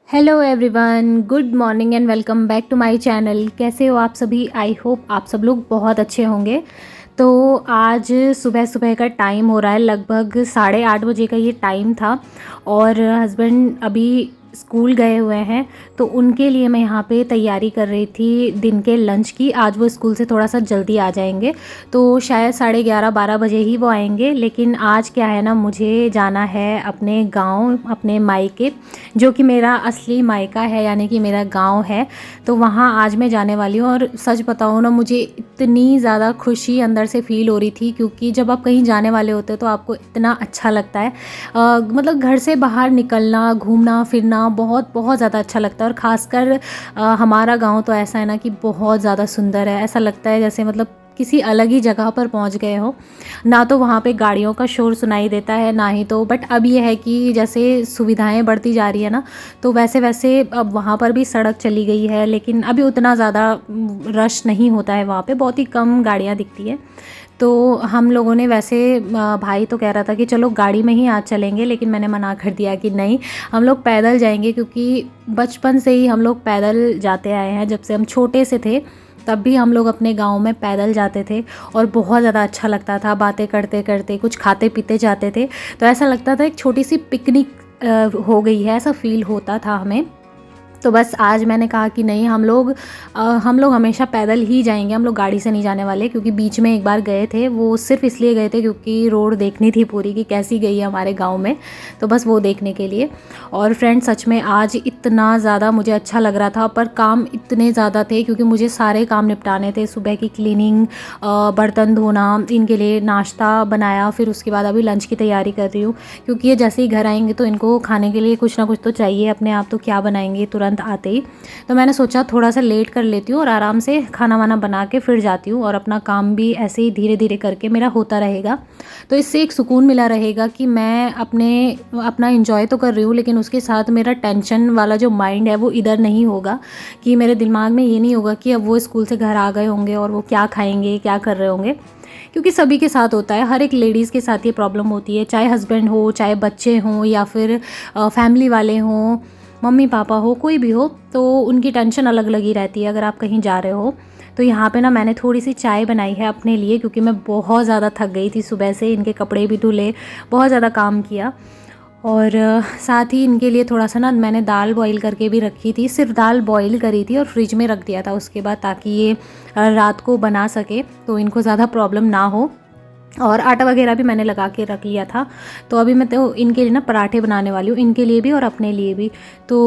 Hello everyone, good morning and welcome back to my channel. कैसे हो आप सभी? आई होप आप सब लोग बहुत अच्छे होंगे। तो आज सुबह सुबह का टाइम हो रहा है, लगभग 8:30 बजे का ये टाइम था और हस्बैंड अभी स्कूल गए हुए हैं। तो उनके लिए मैं यहाँ पे तैयारी कर रही थी दिन के लंच की। आज वो स्कूल से थोड़ा सा जल्दी आ जाएंगे, तो शायद 11:30-12 बजे ही वो आएंगे। लेकिन आज क्या है ना, मुझे जाना है अपने गांव, अपने मायके, जो कि मेरा असली मायका है, यानी कि मेरा गांव है। तो वहाँ आज मैं जाने वाली हूँ और सच बताऊँ ना, मुझे इतनी ज़्यादा खुशी अंदर से फ़ील हो रही थी, क्योंकि जब आप कहीं जाने वाले होते हो तो आपको इतना अच्छा लगता है। मतलब घर से बाहर निकलना, घूमना फिरना बहुत बहुत ज़्यादा अच्छा लगता है। और ख़ासकर हमारा गांव तो ऐसा है ना कि बहुत ज़्यादा सुंदर है। ऐसा लगता है जैसे मतलब किसी अलग ही जगह पर पहुंच गए हो। ना तो वहाँ पे गाड़ियों का शोर सुनाई देता है, ना ही तो, बट अब ये है कि जैसे सुविधाएं बढ़ती जा रही है ना, तो वैसे वैसे अब वहाँ पर भी सड़क चली गई है। लेकिन अभी उतना ज़्यादा रश नहीं होता है, वहाँ पे बहुत ही कम गाड़ियाँ दिखती है। तो हम लोगों ने वैसे भाई तो कह रहा था कि चलो गाड़ी में ही आज चलेंगे, लेकिन मैंने मना कर दिया कि नहीं, हम लोग पैदल जाएंगे, क्योंकि बचपन से ही हम लोग पैदल जाते आए हैं। जब से हम छोटे से थे तब भी हम लोग अपने गांव में पैदल जाते थे और बहुत ज़्यादा अच्छा लगता था। बातें करते करते कुछ खाते पीते जाते थे, तो ऐसा लगता था एक छोटी सी पिकनिक हो गई है, ऐसा फील होता था हमें। तो बस आज मैंने कहा कि नहीं, हम लोग हमेशा पैदल ही जाएंगे, हम लोग गाड़ी से नहीं जाने वाले। क्योंकि बीच में एक बार गए थे, वो सिर्फ इसलिए गए थे क्योंकि रोड देखनी थी पूरी कि कैसी गई है हमारे गांव में, तो बस वो देखने के लिए। और फ्रेंड सच में आज इतना ज़्यादा मुझे अच्छा लग रहा था, पर काम इतने ज़्यादा थे क्योंकि मुझे सारे काम निपटाने थे। सुबह की क्लीनिंग, बर्तन धोना, इनके लिए नाश्ता बनाया, फिर उसके बाद अभी लंच की तैयारी कर रही हूँ। क्योंकि ये जैसे ही घर आएंगे तो इनको खाने के लिए कुछ ना कुछ तो चाहिए, अपने आप तो क्या बनाएंगे तुरंत आते ही। तो मैंने सोचा थोड़ा सा लेट कर लेती हूँ और आराम से खाना वाना बना के फिर जाती हूँ, और अपना काम भी ऐसे ही धीरे धीरे करके मेरा होता रहेगा। तो इससे एक सुकून मिला रहेगा कि मैं अपना एंजॉय तो कर रही हूँ, लेकिन उसके साथ मेरा टेंशन वाला जो माइंड है वो इधर नहीं होगा। कि मेरे दिमाग में ये नहीं होगा कि अब वो स्कूल से घर आ गए होंगे और वो क्या खाएंगे, क्या कर रहे होंगे। क्योंकि सभी के साथ होता है, हर एक लेडीज़ के साथ ये प्रॉब्लम होती है, चाहे हस्बैंड हो, चाहे बच्चे हों, या फिर फैमिली वाले हों, मम्मी पापा हो, कोई भी हो, तो उनकी टेंशन अलग अलग ही रहती है अगर आप कहीं जा रहे हो। तो यहाँ पे ना मैंने थोड़ी सी चाय बनाई है अपने लिए, क्योंकि मैं बहुत ज़्यादा थक गई थी सुबह से। इनके कपड़े भी धुले, बहुत ज़्यादा काम किया। और साथ ही इनके लिए थोड़ा सा ना मैंने दाल बॉईल करके भी रखी थी, सिर्फ दाल बॉईल करी थी और फ्रिज में रख दिया था उसके बाद, ताकि ये रात को बना सके, तो इनको ज़्यादा प्रॉब्लम ना हो। और आटा वगैरह भी मैंने लगा के रख लिया था। तो अभी मैं तो इनके लिए ना पराठे बनाने वाली हूँ, इनके लिए भी और अपने लिए भी। तो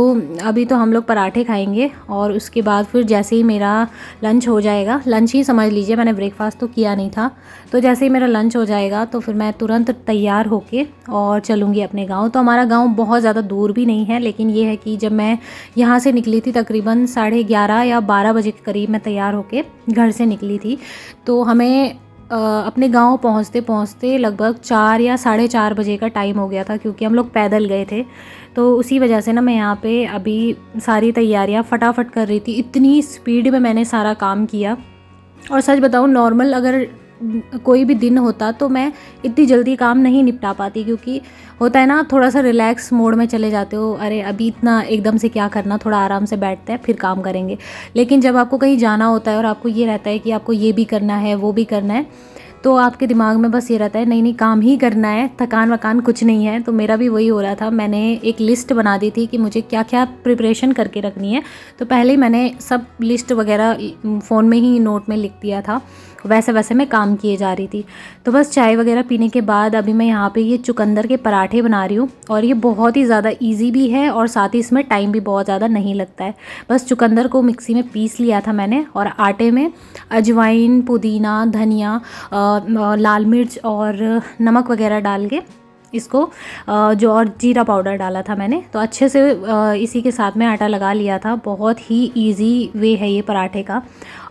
अभी तो हम लोग पराठे खाएंगे और उसके बाद फिर जैसे ही मेरा लंच हो जाएगा, लंच ही समझ लीजिए, मैंने ब्रेकफास्ट तो किया नहीं था। तो जैसे ही मेरा लंच हो जाएगा तो फिर मैं तुरंत तैयार होके और चलूँगी अपने गाँव। तो हमारा गाँव बहुत ज़्यादा दूर भी नहीं है, लेकिन ये है कि जब मैं यहाँ से निकली थी तकरीबन 11:30 या 12 बजे के करीब मैं तैयार होके घर से निकली थी। तो हमें अपने गांव पहुंचते पहुंचते लगभग 4 या 4:30 बजे का टाइम हो गया था, क्योंकि हम लोग पैदल गए थे। तो उसी वजह से ना मैं यहाँ पे अभी सारी तैयारियां फटाफट कर रही थी। इतनी स्पीड में मैंने सारा काम किया। और सच बताऊँ, नॉर्मल अगर कोई भी दिन होता तो मैं इतनी जल्दी काम नहीं निपटा पाती, क्योंकि होता है ना, थोड़ा सा रिलैक्स मोड में चले जाते हो, अरे अभी इतना एकदम से क्या करना, थोड़ा आराम से बैठते हैं फिर काम करेंगे। लेकिन जब आपको कहीं जाना होता है और आपको ये रहता है कि आपको ये भी करना है, वो भी करना है, तो आपके दिमाग में बस ये रहता है नहीं नहीं काम ही करना है, थकान वकान कुछ नहीं है। तो मेरा भी वही हो रहा था। मैंने एक लिस्ट बना दी थी कि मुझे क्या क्या प्रिपरेशन करके रखनी है। तो पहले ही मैंने सब लिस्ट वगैरह फ़ोन में ही नोट में लिख दिया था, वैसे वैसे मैं काम किए जा रही थी। तो बस चाय वगैरह पीने के बाद अभी मैं यहाँ पे ये चुकंदर के पराठे बना रही हूँ, और ये बहुत ही ज़्यादा इजी भी है और साथ ही इसमें टाइम भी बहुत ज़्यादा नहीं लगता है। बस चुकंदर को मिक्सी में पीस लिया था मैंने, और आटे में अजवाइन, पुदीना, धनिया, लाल मिर्च और नमक वगैरह डाल के इसको जो, और जीरा पाउडर डाला था मैंने, तो अच्छे से इसी के साथ में आटा लगा लिया था। बहुत ही इजी वे है ये पराठे का,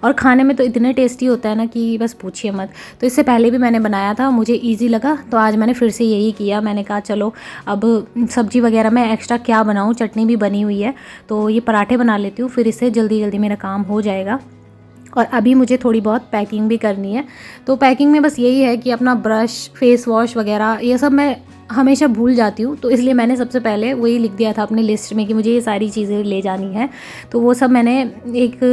और खाने में तो इतने टेस्टी होता है ना कि बस पूछिए मत। तो इससे पहले भी मैंने बनाया था, मुझे इजी लगा, तो आज मैंने फिर से यही किया। मैंने कहा चलो अब सब्जी वगैरह मैं एक्स्ट्रा क्या बनाऊँ, चटनी भी बनी हुई है, तो ये पराठे बना लेती हूँ, फिर इससे जल्दी जल्दी मेरा काम हो जाएगा। और अभी मुझे थोड़ी बहुत पैकिंग भी करनी है। तो पैकिंग में बस यही है कि अपना ब्रश, फेस वॉश वगैरह ये सब मैं हमेशा भूल जाती हूँ, तो इसलिए मैंने सबसे पहले वही लिख दिया था अपने लिस्ट में कि मुझे ये सारी चीज़ें ले जानी है। तो वो सब मैंने एक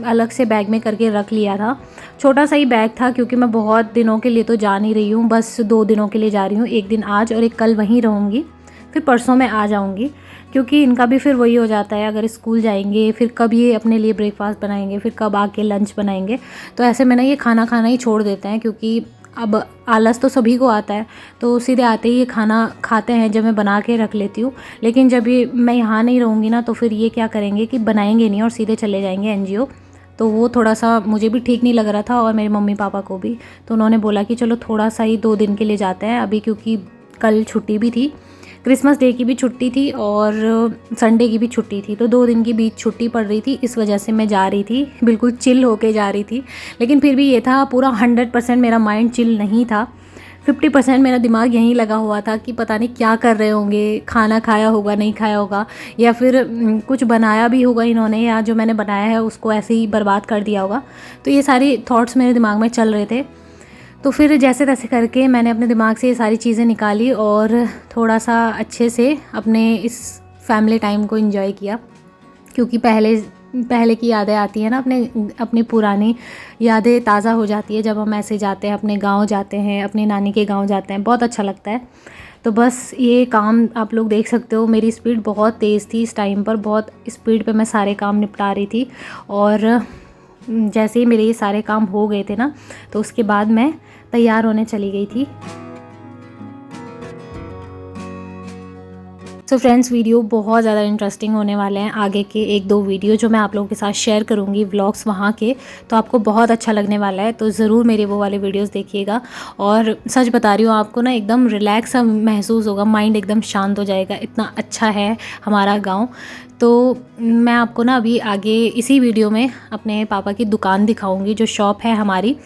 अलग से बैग में करके रख लिया था। छोटा सा ही बैग था क्योंकि मैं बहुत दिनों के लिए तो जा नहीं रही हूँ, बस 2 दिनों के लिए जा रही हूँ, एक दिन आज और एक कल वहीं रहूँगी, फिर परसों मैं आ जाऊँगी। क्योंकि इनका भी फिर वही हो जाता है, अगर स्कूल जाएंगे फिर कब ये अपने लिए ब्रेकफास्ट बनाएंगे, फिर कब आके लंच बनाएंगे, तो ऐसे में ना ये खाना खाना ही छोड़ देते हैं। क्योंकि अब आलस तो सभी को आता है, तो सीधे आते ही ये खाना खाते हैं जब मैं बना के रख लेती हूँ। लेकिन जब ये मैं यहाँ नहीं रहूँगी ना, तो फिर ये क्या करेंगे कि बनाएंगे नहीं और सीधे चले जाएंगे एनजीओ। तो वो थोड़ा सा मुझे भी ठीक नहीं लग रहा था और मेरे मम्मी पापा को भी। तो उन्होंने बोला कि चलो थोड़ा सा ही 2 दिन के लिए जाते हैं अभी, क्योंकि कल छुट्टी भी थी, क्रिसमस डे की भी छुट्टी थी और संडे की भी छुट्टी थी, तो 2 दिन के बीच छुट्टी पड़ रही थी, इस वजह से मैं जा रही थी, बिल्कुल चिल होके जा रही थी। लेकिन फिर भी ये था, पूरा 100% मेरा माइंड चिल नहीं था। 50% मेरा दिमाग यहीं लगा हुआ था कि पता नहीं क्या कर रहे होंगे, खाना खाया होगा नहीं खाया होगा, या फिर कुछ बनाया भी होगा इन्होंने, या जो मैंने बनाया है उसको ऐसे ही बर्बाद कर दिया होगा। तो ये सारी थॉट्स मेरे दिमाग में चल रहे थे। तो फिर जैसे तैसे करके मैंने अपने दिमाग से ये सारी चीज़ें निकाली और थोड़ा सा अच्छे से अपने इस फैमिली टाइम को एंजॉय किया। क्योंकि पहले की यादें आती हैं ना, अपनी पुरानी यादें ताज़ा हो जाती है जब हम ऐसे जाते हैं, अपने गांव जाते हैं, अपनी नानी के गांव जाते हैं, बहुत अच्छा लगता है। तो बस ये काम आप लोग देख सकते हो, मेरी स्पीड बहुत तेज़ थी इस टाइम पर, बहुत स्पीड पे मैं सारे काम निपटा रही थी। और जैसे ही मेरे ये सारे काम हो गए थे ना, तो उसके बाद मैं तैयार होने चली गई थी। सो फ्रेंड्स, वीडियो बहुत ज़्यादा इंटरेस्टिंग होने वाले हैं। आगे के 1-2 वीडियो जो मैं आप लोगों के साथ शेयर करूँगी, व्लॉग्स वहाँ के, तो आपको बहुत अच्छा लगने वाला है। तो ज़रूर मेरे वो वाले वीडियोस देखिएगा। और सच बता रही हूँ, आपको ना एकदम रिलैक्स सा महसूस होगा, माइंड एकदम शांत हो जाएगा, इतना अच्छा है हमारा गाँव। तो मैं आपको ना अभी आगे इसी वीडियो में अपने पापा की दुकान दिखाऊंगी, जो शॉप है हमारी।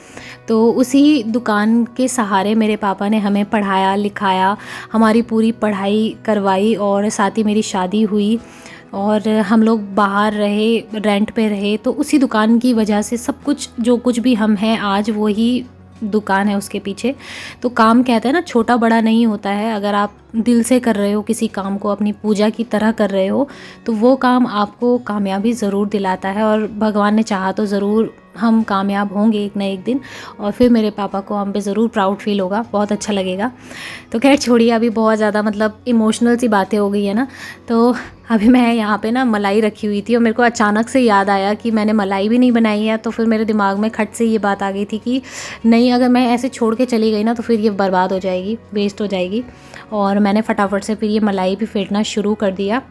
तो उसी दुकान के सहारे मेरे पापा ने हमें पढ़ाया लिखाया, हमारी पूरी पढ़ाई करवाई और साथ ही मेरी शादी हुई और हम लोग बाहर रहे, रेंट पे रहे। तो उसी दुकान की वजह से सब कुछ, जो कुछ भी हम हैं आज, वही दुकान है उसके पीछे। तो काम कहते हैं ना, छोटा बड़ा नहीं होता है। अगर आप दिल से कर रहे हो किसी काम को, अपनी पूजा की तरह कर रहे हो, तो वो काम आपको कामयाबी ज़रूर दिलाता है। और भगवान ने चाहा तो ज़रूर हम कामयाब होंगे एक ना एक दिन, और फिर मेरे पापा को हम पे ज़रूर प्राउड फील होगा, बहुत अच्छा लगेगा। तो खैर छोड़िए, अभी बहुत ज़्यादा मतलब इमोशनल सी बातें हो गई है ना। तो अभी मैं यहाँ पे ना मलाई रखी हुई थी और मेरे को अचानक से याद आया कि मैंने मलाई भी नहीं बनाई है। तो फिर मेरे दिमाग में खट से ये बात आ गई थी कि नहीं, अगर मैं ऐसे छोड़ के चली गई ना, तो फिर ये बर्बाद हो जाएगी, वेस्ट हो जाएगी। और मैंने फटाफट से फिर ये मलाई भी फेंटना शुरू कर दिया।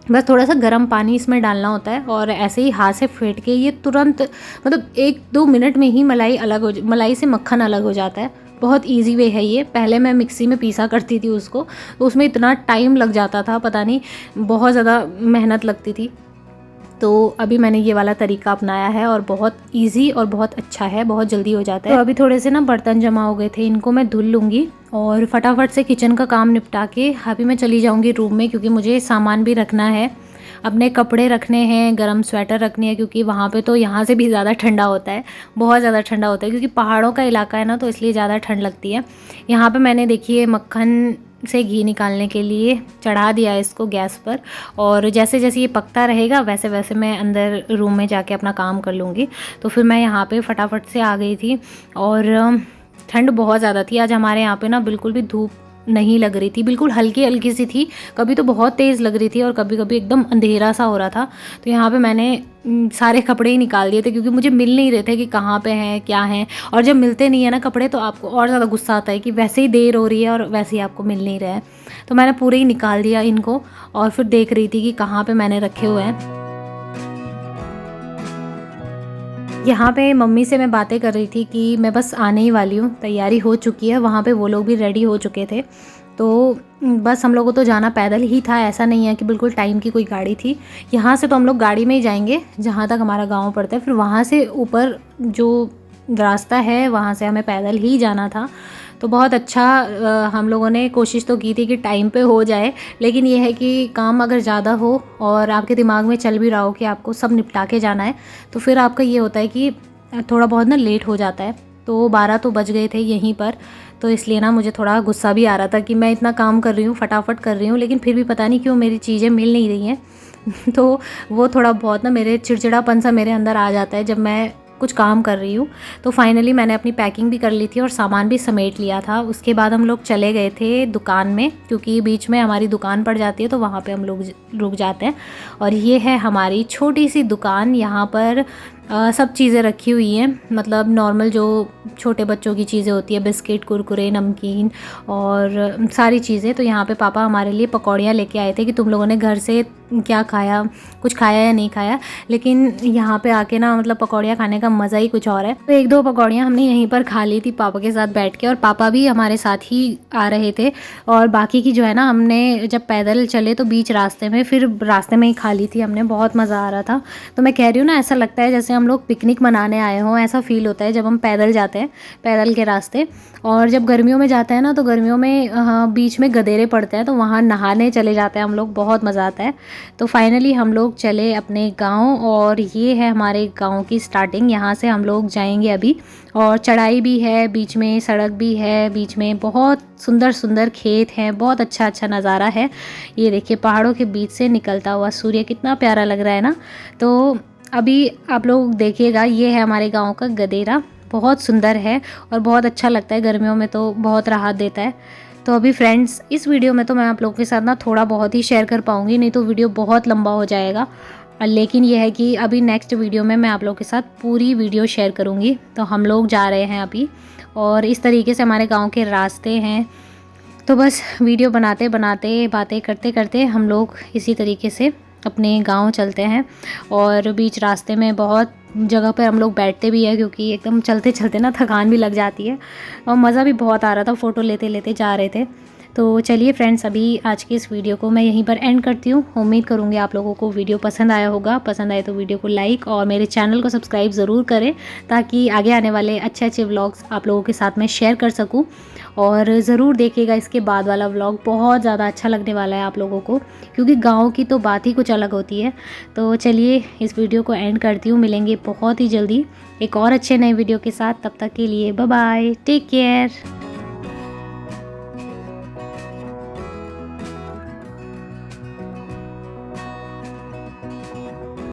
बस थोड़ा सा गर्म पानी इसमें डालना होता है और ऐसे ही हाथ से फेंट के ये तुरंत, मतलब 1-2 मिनट में ही मलाई से मक्खन अलग हो जाता है। बहुत इजी वे है ये। पहले मैं मिक्सी में पीसा करती थी उसको, तो उसमें इतना टाइम लग जाता था, पता नहीं, बहुत ज़्यादा मेहनत लगती थी। तो अभी मैंने ये वाला तरीका अपनाया है और बहुत इजी और बहुत अच्छा है, बहुत जल्दी हो जाता है। तो अभी थोड़े से ना बर्तन जमा हो गए थे, इनको मैं धुल लूँगी और फटाफट से किचन का काम निपटा के अभी मैं चली जाऊँगी रूम में, क्योंकि मुझे सामान भी रखना है, अपने कपड़े रखने हैं, गरम स्वेटर रखनी है, क्योंकि वहाँ पे तो यहाँ से भी ज़्यादा ठंडा होता है, बहुत ज़्यादा ठंडा होता है, क्योंकि पहाड़ों का इलाका है ना, तो इसलिए ज़्यादा ठंड लगती है। यहाँ पे मैंने देखिए मक्खन से घी निकालने के लिए चढ़ा दिया है इसको गैस पर, और जैसे जैसे ये पकता रहेगा वैसे वैसे मैं अंदर रूम में जाके अपना काम कर लूँगी। तो फिर मैं यहाँ पे फटाफट से आ गई थी और ठंड बहुत ज़्यादा थी आज हमारे यहाँ पे ना, बिल्कुल भी धूप नहीं लग रही थी, बिल्कुल हल्की हल्की सी थी, कभी तो बहुत तेज़ लग रही थी और कभी कभी एकदम अंधेरा सा हो रहा था। तो यहाँ पे मैंने सारे कपड़े ही निकाल दिए थे, क्योंकि मुझे मिल नहीं रहे थे कि कहाँ पे हैं क्या हैं। और जब मिलते नहीं है ना कपड़े, तो आपको और ज़्यादा गुस्सा आता है कि वैसे ही देर हो रही है और वैसे ही आपको मिल नहीं रहा है। तो मैंने पूरे ही निकाल दिया इनको और फिर देख रही थी कि कहाँ पर मैंने रखे हुए हैं। यहाँ पे मम्मी से मैं बातें कर रही थी कि मैं बस आने ही वाली हूँ, तैयारी हो चुकी है। वहाँ पे वो लोग भी रेडी हो चुके थे, तो बस हम लोगों को तो जाना पैदल ही था, ऐसा नहीं है कि बिल्कुल टाइम की कोई गाड़ी थी। यहाँ से तो हम लोग गाड़ी में ही जाएंगे जहाँ तक हमारा गांव पड़ता है, फिर वहाँ से ऊपर जो रास्ता है वहाँ से हमें पैदल ही जाना था। तो बहुत अच्छा हम लोगों ने कोशिश तो की थी कि टाइम पे हो जाए, लेकिन ये है कि काम अगर ज़्यादा हो और आपके दिमाग में चल भी रहा हो कि आपको सब निपटा के जाना है, तो फिर आपका ये होता है कि थोड़ा बहुत ना लेट हो जाता है। तो 12 तो बज गए थे यहीं पर, तो इसलिए ना मुझे थोड़ा गुस्सा भी आ रहा था कि मैं इतना काम कर रही हूँ, फटाफट कर रही हूँ, लेकिन फिर भी पता नहीं क्यों मेरी चीज़ें मिल नहीं रही हैं। तो वो थोड़ा बहुत ना मेरे चिड़चिड़ापन सा मेरे अंदर आ जाता है जब मैं कुछ काम कर रही हूँ। तो फाइनली मैंने अपनी पैकिंग भी कर ली थी और सामान भी समेट लिया था। उसके बाद हम लोग चले गए थे दुकान में, क्योंकि बीच में हमारी दुकान पड़ जाती है तो वहाँ पे हम लोग रुक जाते हैं। और ये है हमारी छोटी सी दुकान। यहाँ पर सब चीज़ें रखी हुई हैं, मतलब नॉर्मल जो छोटे बच्चों की चीज़ें होती है, बिस्किट, कुरकुरे, नमकीन और सारी चीज़ें। तो यहाँ पे पापा हमारे लिए पकौड़ियाँ लेके आए थे कि तुम लोगों ने घर से क्या खाया, कुछ खाया या नहीं खाया, लेकिन यहाँ पे आके ना मतलब पकौड़ियाँ खाने का मज़ा ही कुछ और है। तो 1-2 पकौड़ियाँ हमने यहीं पर खा ली थी पापा के साथ बैठ के, और पापा भी हमारे साथ ही आ रहे थे। और बाकी की जो है ना, हमने जब पैदल चले तो बीच रास्ते में, फिर रास्ते में ही खा ली थी हमने। बहुत मज़ा आ रहा था। तो मैं कह रही हूँ ना, ऐसा लगता है जैसे हम लोग पिकनिक मनाने आए हों, ऐसा फ़ील होता है जब हम पैदल जाते हैं, पैदल के रास्ते। और जब गर्मियों में जाते हैं ना, तो गर्मियों में बीच में गदेरे पड़ते हैं, तो वहाँ नहाने चले जाते हैं हम लोग, बहुत मज़ा आता है। तो फाइनली हम लोग चले अपने गांव, और ये है हमारे गांव की स्टार्टिंग। यहाँ से हम लोग जाएंगे अभी, और चढ़ाई भी है, बीच में सड़क भी है, बीच में बहुत सुंदर सुंदर खेत हैं, बहुत अच्छा अच्छा नज़ारा है। ये देखिए पहाड़ों के बीच से निकलता हुआ सूर्य, कितना प्यारा लग रहा है ना। तो अभी आप लोग देखिएगा, ये है हमारे गाँव का गदेरा, बहुत सुंदर है और बहुत अच्छा लगता है, गर्मियों में तो बहुत राहत देता है। तो अभी फ्रेंड्स, इस वीडियो में तो मैं आप लोगों के साथ ना थोड़ा बहुत ही शेयर कर पाऊँगी, नहीं तो वीडियो बहुत लंबा हो जाएगा। लेकिन यह है कि अभी नेक्स्ट वीडियो में मैं आप लोगों के साथ पूरी वीडियो शेयर करूँगी। तो हम लोग जा रहे हैं अभी, और इस तरीके से हमारे गांव के रास्ते हैं। तो बस वीडियो बनाते बनाते, बातें करते करते हम लोग इसी तरीके से अपने गांव चलते हैं। और बीच रास्ते में बहुत जगह पर हम लोग बैठते भी हैं, क्योंकि एकदम चलते चलते ना थकान भी लग जाती है, और मज़ा भी बहुत आ रहा था, फ़ोटो लेते लेते जा रहे थे। तो चलिए फ्रेंड्स, अभी आज की इस वीडियो को मैं यहीं पर एंड करती हूँ। उम्मीद करूँगी आप लोगों को वीडियो पसंद आया होगा। पसंद आए तो वीडियो को लाइक और मेरे चैनल को सब्सक्राइब ज़रूर करें, ताकि आगे आने वाले अच्छे अच्छे व्लॉग्स आप लोगों के साथ में शेयर कर सकूँ। और ज़रूर देखिएगा इसके बाद वाला व्लॉग, बहुत ज़्यादा अच्छा लगने वाला है आप लोगों को, क्योंकि गाँव की तो बात ही कुछ अलग होती है। तो चलिए इस वीडियो को एंड करती हूँ। मिलेंगे बहुत ही जल्दी एक और अच्छे नए वीडियो के साथ। तब तक के लिए बाय बाय, टेक केयर।